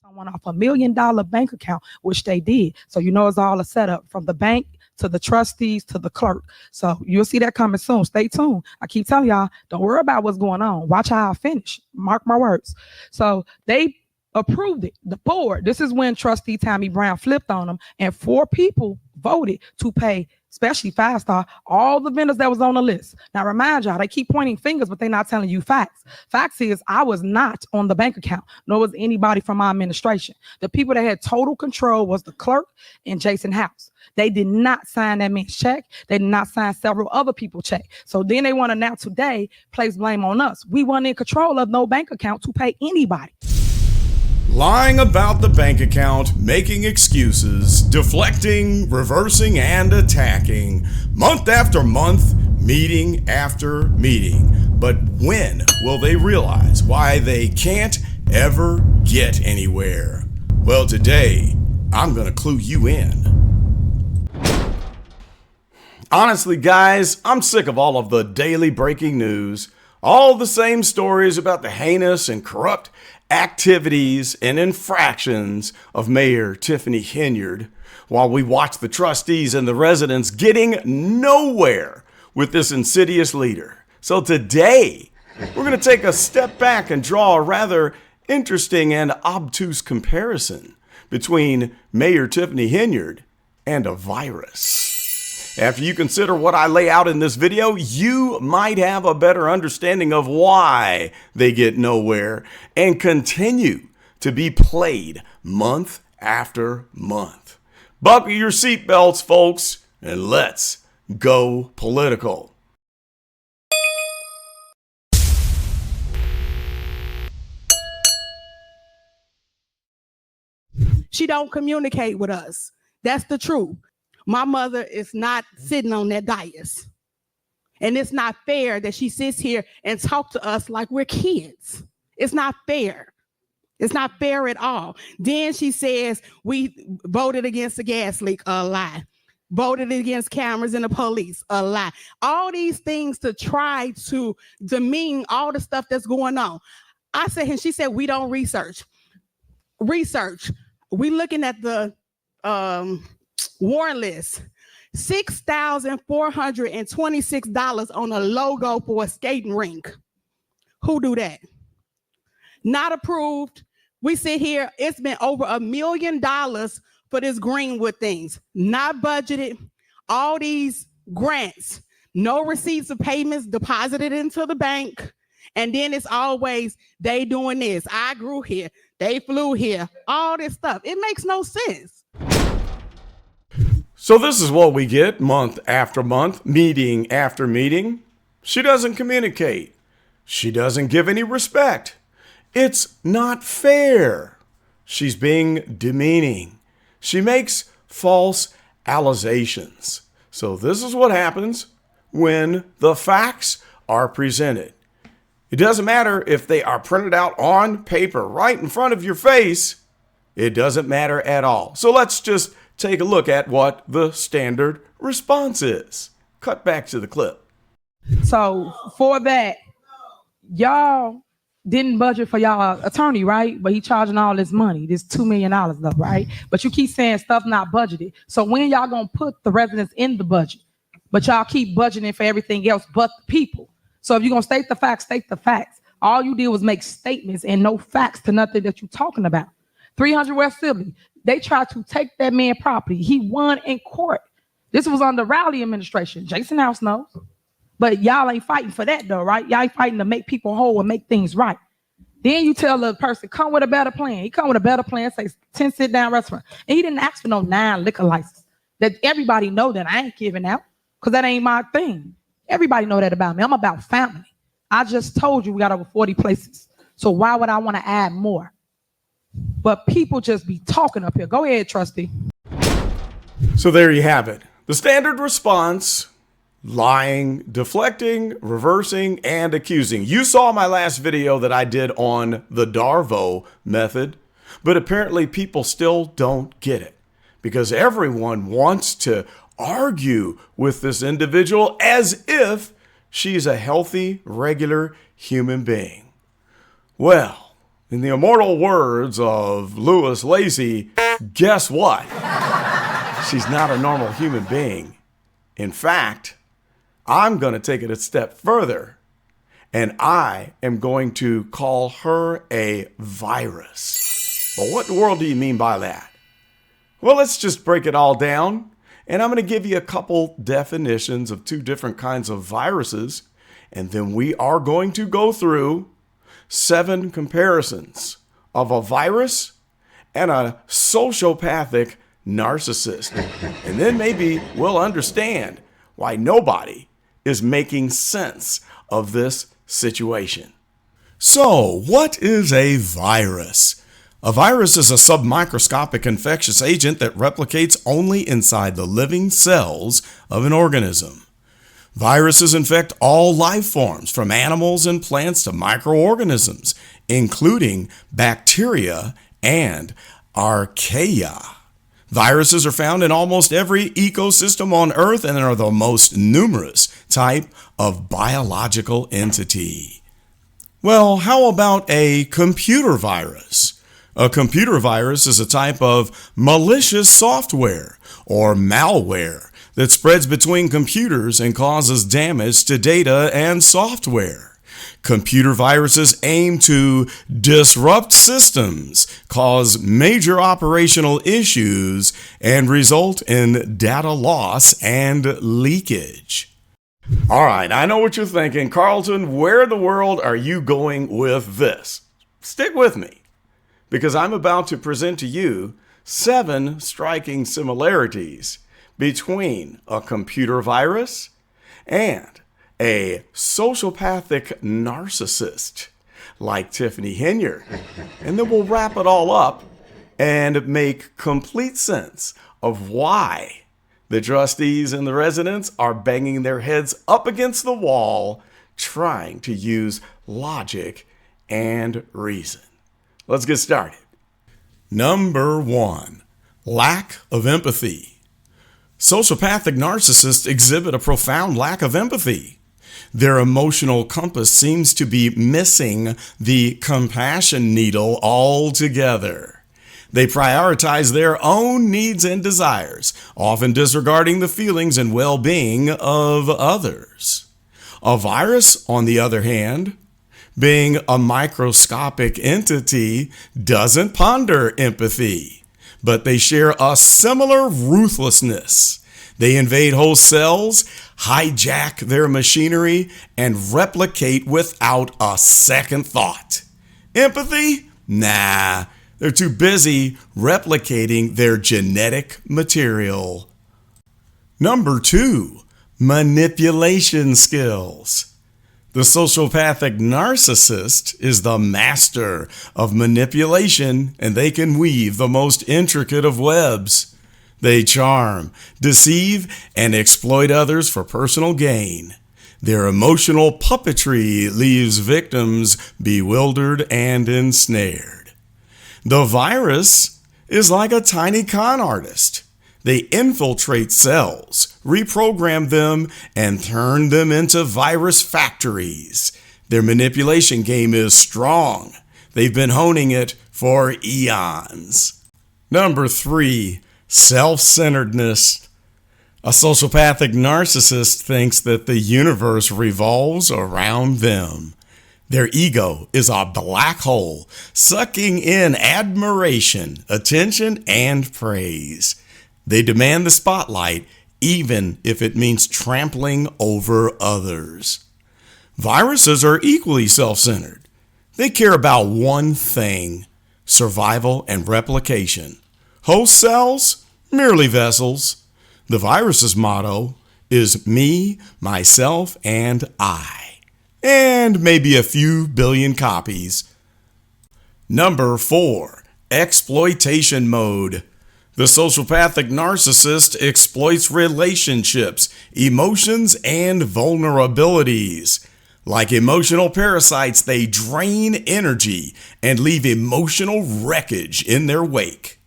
someone off $1 million bank account, which they did. So it's all a setup from the bank to the trustees to the clerk. So you'll see that coming soon. Stay tuned. I keep telling y'all, don't worry about what's going on. Watch how I finish. Mark my words. So they approved it. The board. This is when Trustee Tammy Brown flipped on them, and 4 people voted to pay, especially 5-star, all the vendors that was on the list. Now remind y'all, they keep pointing fingers, but they're not telling you facts. Facts is I was not on the bank account, nor was anybody from my administration. The people that had total control was the clerk and Jason House. They did not sign that man's check. They did not sign several other people's check. So then they want to now today place blame on us. We weren't in control of no bank account to pay anybody. Lying about the bank account, making excuses, deflecting, reversing, and attacking. Month after month, meeting after meeting. But when will they realize why they can't ever get anywhere? Well, today, I'm gonna clue you in. Honestly, guys, I'm sick of all of the daily breaking news. All the same stories about the heinous and corrupt activities and infractions of Mayor Tiffany Henyard, while we watch the trustees and the residents getting nowhere with this insidious leader. So today, we're going to take a step back and draw a rather interesting and obtuse comparison between Mayor Tiffany Henyard and a virus. After you consider what I lay out in this video, you might have a better understanding of why they get nowhere and continue to be played month after month. Buckle your seatbelts, folks, and let's go political. She don't communicate with us. That's the truth. My mother is not sitting on that dais. And it's not fair that she sits here and talks to us like we're kids. It's not fair. It's not fair at all. Then she says we voted against the gas leak, a lie. Voted against cameras and the police, a lie. All these things to try to demean all the stuff that's going on. I said, and she said, we don't research. Research. We looking at the warrant list. $6,426 on a logo for a skating rink. Who do that? Not approved. We sit here, it's been over $1 million for this Greenwood things. Not budgeted. All these grants, no receipts of payments deposited into the bank. And then it's always, they doing this. I grew here. They flew here. All this stuff. It makes no sense. So this is what we get month after month, meeting after meeting. She doesn't communicate. She doesn't give any respect. It's not fair. She's being demeaning. She makes false allegations. So this is what happens when the facts are presented. It doesn't matter if they are printed out on paper right in front of your face. It doesn't matter at all. So let's just take a look at what the standard response is. Cut back to the clip. So for that, y'all didn't budget for y'all attorney, right? But he charging all this money, this $2 million though, right? But you keep saying stuff not budgeted. So when y'all gonna put the residents in the budget? But y'all keep budgeting for everything else but the people. So if you're gonna state the facts, state the facts. All you did was make statements and no facts to nothing that you're talking about. 300 West Sibley, they tried to take that man property. He won in court. This was under Rowley administration. Jason House knows. But y'all ain't fighting for that though, right? Y'all ain't fighting to make people whole and make things right. Then you tell the person, come with a better plan. He come with a better plan, say 10 sit-down restaurant. And he didn't ask for no 9 liquor licenses. That everybody know that I ain't giving out because that ain't my thing. Everybody know that about me. I'm about family. I just told you we got over 40 places. So why would I want to add more? But people just be talking up here. Go ahead, trustee. So there you have it. The standard response: lying, deflecting, reversing, and accusing. You saw my last video that I did on the Darvo method, but apparently people still don't get it because everyone wants to argue with this individual as if she's a healthy, regular human being. Well, In the immortal words of Louis Lacey, guess what? She's not a normal human being. In fact, I'm going to take it a step further, and I am going to call her a virus. Well, what in the world do you mean by that? Well, let's just break it all down, and I'm going to give you a couple definitions of two different kinds of viruses, and then we are going to go through 7 comparisons of a virus and a sociopathic narcissist. And then maybe we'll understand why nobody is making sense of this situation. So, what is a virus? A virus is a submicroscopic infectious agent that replicates only inside the living cells of an organism. Viruses infect all life forms, from animals and plants to microorganisms, including bacteria and archaea. Viruses are found in almost every ecosystem on Earth and are the most numerous type of biological entity. Well, how about a computer virus? A computer virus is a type of malicious software or malware that spreads between computers and causes damage to data and software. Computer viruses aim to disrupt systems, cause major operational issues, and result in data loss and leakage. All right, I know what you're thinking. Carlton, where in the world are you going with this? Stick with me, because I'm about to present to you 7 striking similarities between a computer virus and a sociopathic narcissist like Tiffany Henyard. And then we'll wrap it all up and make complete sense of why the trustees and the residents are banging their heads up against the wall trying to use logic and reason. Let's get started. Number 1, lack of empathy. Sociopathic narcissists exhibit a profound lack of empathy. Their emotional compass seems to be missing the compassion needle altogether. They prioritize their own needs and desires, often disregarding the feelings and well-being of others. A virus, on the other hand, being a microscopic entity, doesn't ponder empathy, but they share a similar ruthlessness. They invade whole cells, hijack their machinery, and replicate without a second thought. Empathy? Nah, they're too busy replicating their genetic material. Number 2, manipulation skills. The sociopathic narcissist is the master of manipulation, and they can weave the most intricate of webs. They charm, deceive, and exploit others for personal gain. Their emotional puppetry leaves victims bewildered and ensnared. The virus is like a tiny con artist. They infiltrate cells, reprogram them, and turn them into virus factories. Their manipulation game is strong. They've been honing it for eons. Number 3, self-centeredness. A sociopathic narcissist thinks that the universe revolves around them. Their ego is a black hole, sucking in admiration, attention, and praise. They demand the spotlight, even if it means trampling over others. Viruses are equally self-centered. They care about one thing: survival and replication. Host cells, merely vessels. The virus's motto is me, myself, and I. And maybe a few billion copies. Number 4, exploitation mode. The sociopathic narcissist exploits relationships, emotions, and vulnerabilities. Like emotional parasites, they drain energy and leave emotional wreckage in their wake.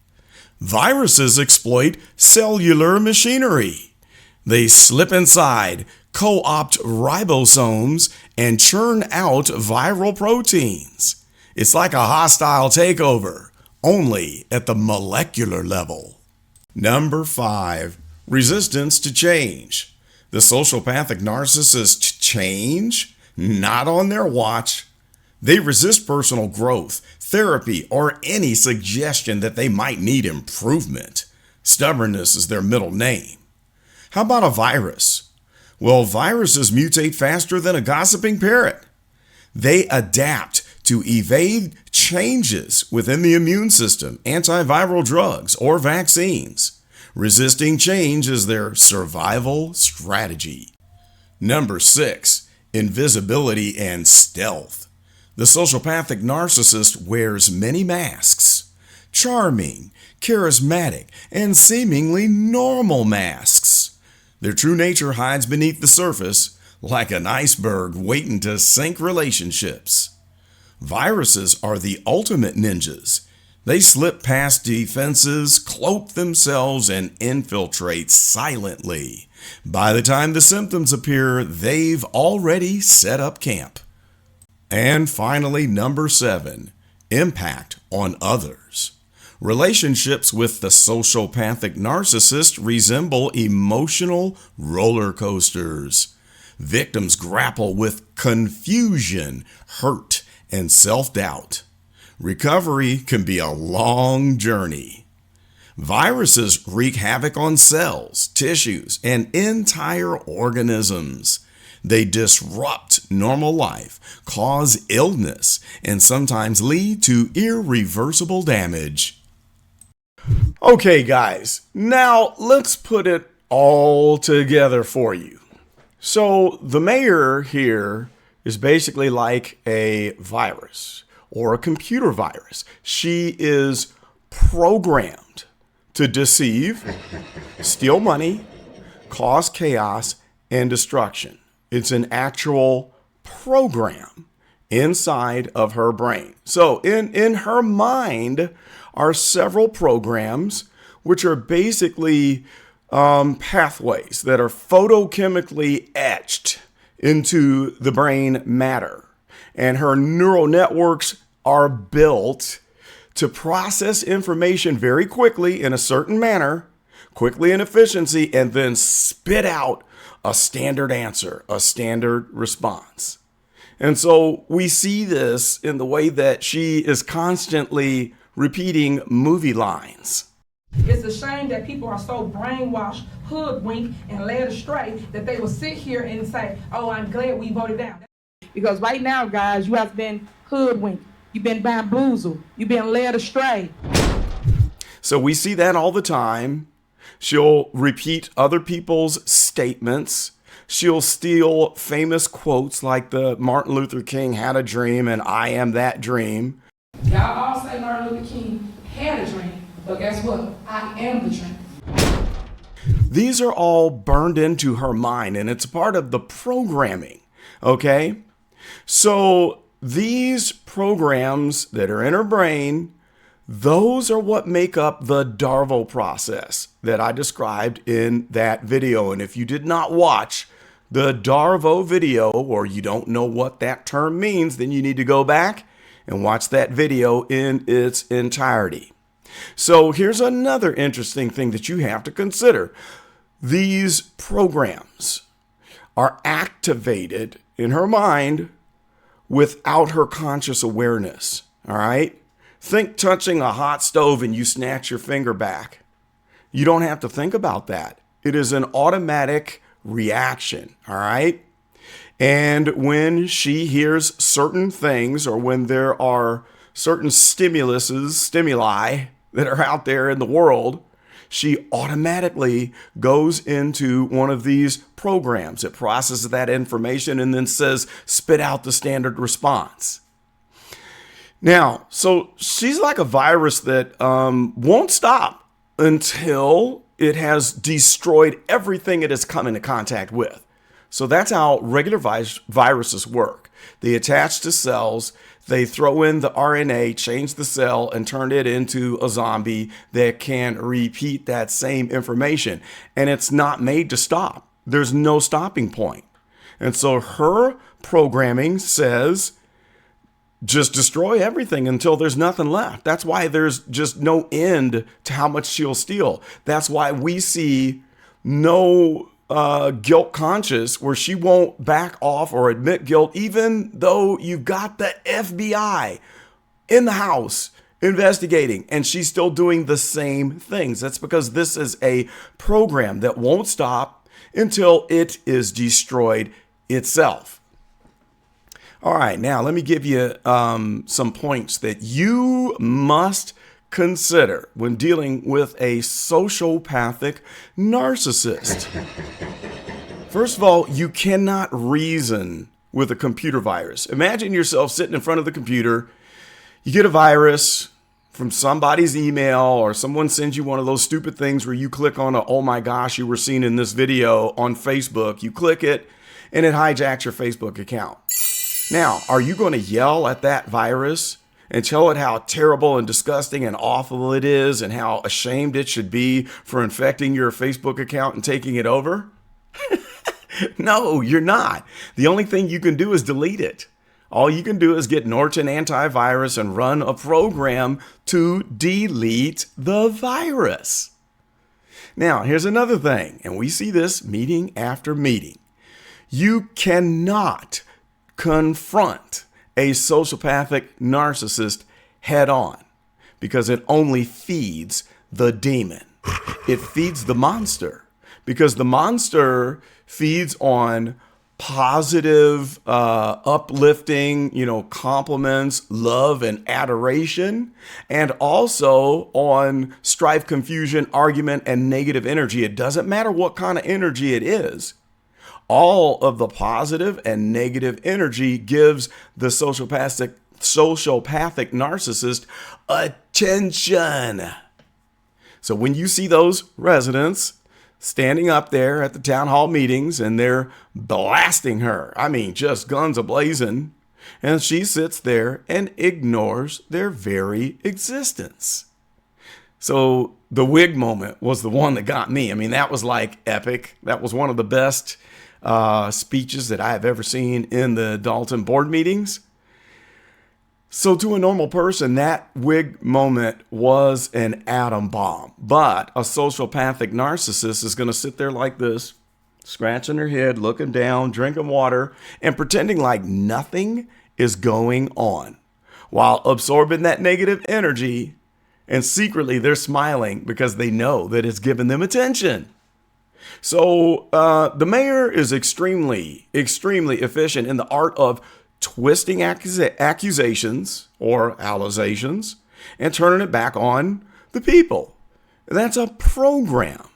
Viruses exploit cellular machinery. They slip inside, co-opt ribosomes, and churn out viral proteins. It's like a hostile takeover, only at the molecular level. Number 5, resistance to change. The sociopathic narcissists change? Not on their watch. They resist personal growth, therapy, or any suggestion that they might need improvement. Stubbornness is their middle name. How about a virus? Well, viruses mutate faster than a gossiping parrot. They adapt to evade changes within the immune system, antiviral drugs, or vaccines. Resisting change is their survival strategy. Number 6, invisibility and stealth. The sociopathic narcissist wears many masks. Charming, charismatic, and seemingly normal masks. Their true nature hides beneath the surface, like an iceberg waiting to sink relationships. Viruses are the ultimate ninjas. They slip past defenses, cloak themselves, and infiltrate silently. By the time the symptoms appear, they've already set up camp. And finally, number 7, impact on others. Relationships with the sociopathic narcissist resemble emotional roller coasters. Victims grapple with confusion, hurt, and self-doubt. Recovery can be a long journey. Viruses wreak havoc on cells, tissues, and entire organisms. They disrupt normal life, cause illness, and sometimes lead to irreversible damage. Okay, guys, now let's put it all together for you. So the mayor here is basically like a virus or a computer virus. She is programmed to deceive, steal money, cause chaos, and destruction. It's an actual program inside of her brain. So in her mind are several programs which are basically pathways that are photochemically etched into the brain matter. And her neural networks are built to process information very quickly in a certain manner, quickly in efficiency, and then spit out a standard answer, a standard response. And so we see this in the way that she is constantly repeating movie lines. It's a shame that people are so brainwashed, hoodwinked, and led astray that they will sit here and say, oh, I'm glad we voted down. Because right now, guys, you have been hoodwinked. You've been bamboozled. You've been led astray. So we see that all the time. She'll repeat other people's statements. She'll steal famous quotes like the Martin Luther King had a dream and I am that dream. Y'all all say Martin Luther King had a dream, but guess what? I am the dream. These are all burned into her mind, and it's part of the programming, okay? So these programs that are in her brain, those are what make up the Darvo process that I described in that video. And if you did not watch the Darvo video, or you don't know what that term means, then you need to go back and watch that video in its entirety. So here's another interesting thing that you have to consider. These programs are activated in her mind without her conscious awareness, all right? Think touching a hot stove and you snatch your finger back. You don't have to think about that. It is an automatic reaction, all right? And when she hears certain things, or when there are certain stimuli that are out there in the world, she automatically goes into one of these programs. It processes that information and then says, spit out the standard response. Now, so she's like a virus that won't stop until it has destroyed everything it has come into contact with. So that's how regular viruses work. They attach to cells, they throw in the RNA, change the cell, and turn it into a zombie that can repeat that same information. And it's not made to stop. There's no stopping point. And so her programming says, just destroy everything until there's nothing left. That's why there's just no end to how much she'll steal. That's why we see no guilt conscious, where she won't back off or admit guilt, even though you've got the FBI in the house investigating, and she's still doing the same things. That's because this is a program that won't stop until it is destroyed itself. All right, now let me give you some points that you must consider when dealing with a sociopathic narcissist. First of all, you cannot reason with a computer virus. Imagine yourself sitting in front of the computer. You get a virus from somebody's email, or someone sends you one of those stupid things where you click on a, oh my gosh, you were seen in this video on Facebook. You click it and it hijacks your Facebook account. Now, are you going to yell at that virus and tell it how terrible and disgusting and awful it is and how ashamed it should be for infecting your Facebook account and taking it over? No, you're not. The only thing you can do is delete it. All you can do is get Norton antivirus and run a program to delete the virus. Now, here's another thing, and we see this meeting after meeting. You cannot confront a sociopathic narcissist head on, because it only feeds the demon. It feeds the monster, because the monster feeds on positive, uplifting, compliments, love, and adoration, and also on strife, confusion, argument, and negative energy. It doesn't matter what kind of energy it is. All of the positive and negative energy gives the sociopathic narcissist attention. So when you see those residents standing up there at the town hall meetings and they're blasting her, I mean, just guns a-blazing, and she sits there and ignores their very existence. So the wig moment was the one that got me. I mean, that was like epic. That was one of the best speeches that I have ever seen in the Dalton board meetings. So to a normal person, that wig moment was an atom bomb. But a sociopathic narcissist is going to sit there like this, scratching her head, looking down, drinking water, and pretending like nothing is going on, while absorbing that negative energy. And secretly, they're smiling because they know that it's giving them attention. So the mayor is extremely, extremely efficient in the art of twisting accusations or allegations and turning it back on the people. That's a program.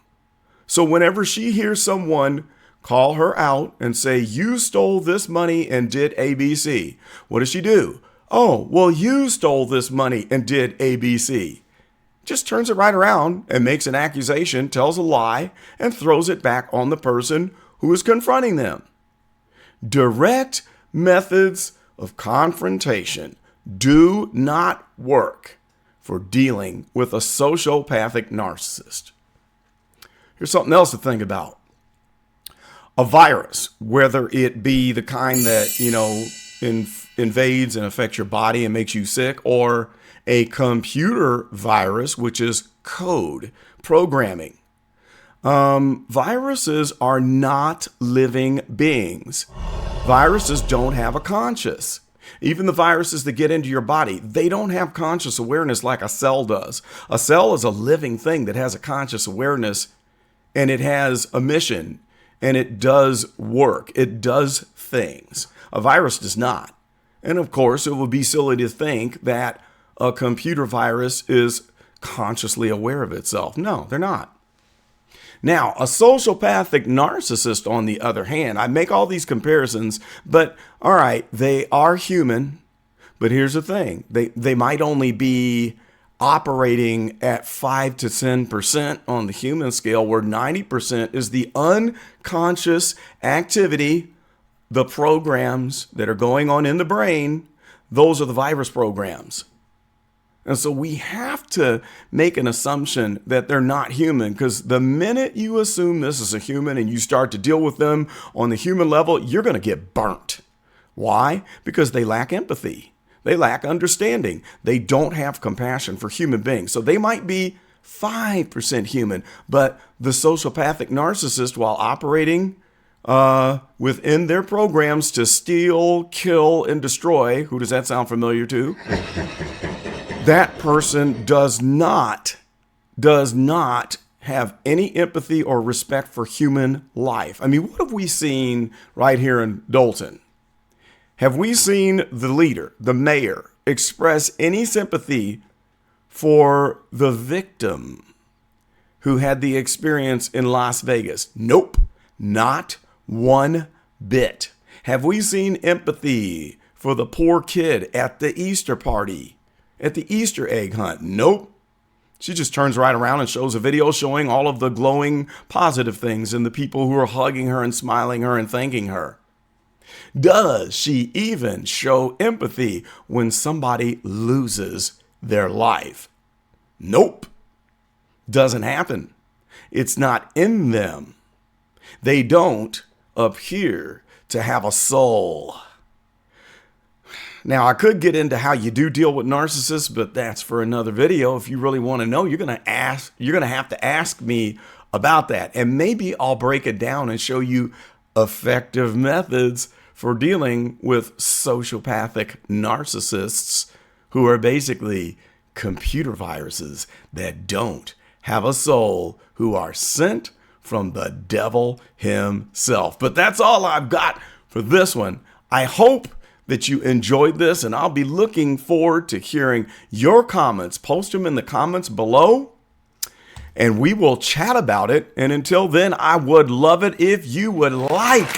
So whenever she hears someone call her out and say, you stole this money and did ABC, what does she do? Oh, well, you stole this money and did ABC. Just turns it right around and makes an accusation, tells a lie, and throws it back on the person who is confronting them. Direct methods of confrontation do not work for dealing with a sociopathic narcissist. Here's something else to think about. A virus, whether it be the kind that, invades and affects your body and makes you sick, or a computer virus, which is code, programming. Viruses are not living beings. Viruses don't have a conscience. Even the viruses that get into your body, they don't have conscious awareness like a cell does. A cell is a living thing that has a conscious awareness, and it has a mission, and it does work. It does things. A virus does not. And of course, it would be silly to think that a computer virus is consciously aware of itself. No, they're not. Now, a sociopathic narcissist, on the other hand, I make all these comparisons, but all right, they are human. But here's the thing. They might only be operating at 5 to 10% on the human scale, where 90% is the unconscious activity, the programs that are going on in the brain. Those are the virus programs. And so we have to make an assumption that they're not human, because the minute you assume this is a human and you start to deal with them on the human level, you're going to get burnt. Why? Because they lack empathy. They lack understanding. They don't have compassion for human beings. So they might be 5% human, but the sociopathic narcissist, while operating within their programs to steal, kill, and destroy, who does that sound familiar to? That person does not have any empathy or respect for human life. I mean, what have we seen right here in Dolton? Have we seen the leader, the mayor, express any sympathy for the victim who had the experience in Las Vegas? Nope, not one bit. Have we seen empathy for the poor kid at the Easter party, at the Easter egg hunt? Nope. She just turns right around and shows a video showing all of the glowing positive things and the people who are hugging her and smiling her and thanking her. Does she even show empathy when somebody loses their life? Nope. Doesn't happen. It's not in them. They don't appear to have a soul. Now, I could get into how you do deal with narcissists, but that's for another video. If you really want to know, you're going to have to ask me about that. And maybe I'll break it down and show you effective methods for dealing with sociopathic narcissists who are basically computer viruses that don't have a soul, who are sent from the devil himself. But that's all I've got for this one. I hope that you enjoyed this, and I'll be looking forward to hearing your comments. Post them in the comments below, and we will chat about it. And until then, I would love it if you would like,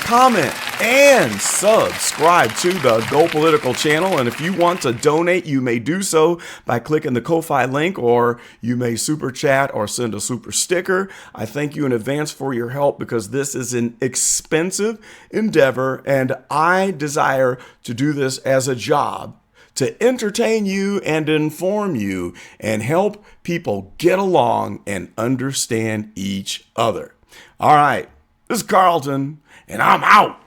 comment, and subscribe to the Go Political channel. And if you want to donate, you may do so by clicking the Ko-Fi link, or you may super chat or send a super sticker. I thank you in advance for your help, because this is an expensive endeavor, and I desire to do this as a job to entertain you and inform you and help people get along and understand each other. All right, this is Carlton, and I'm out.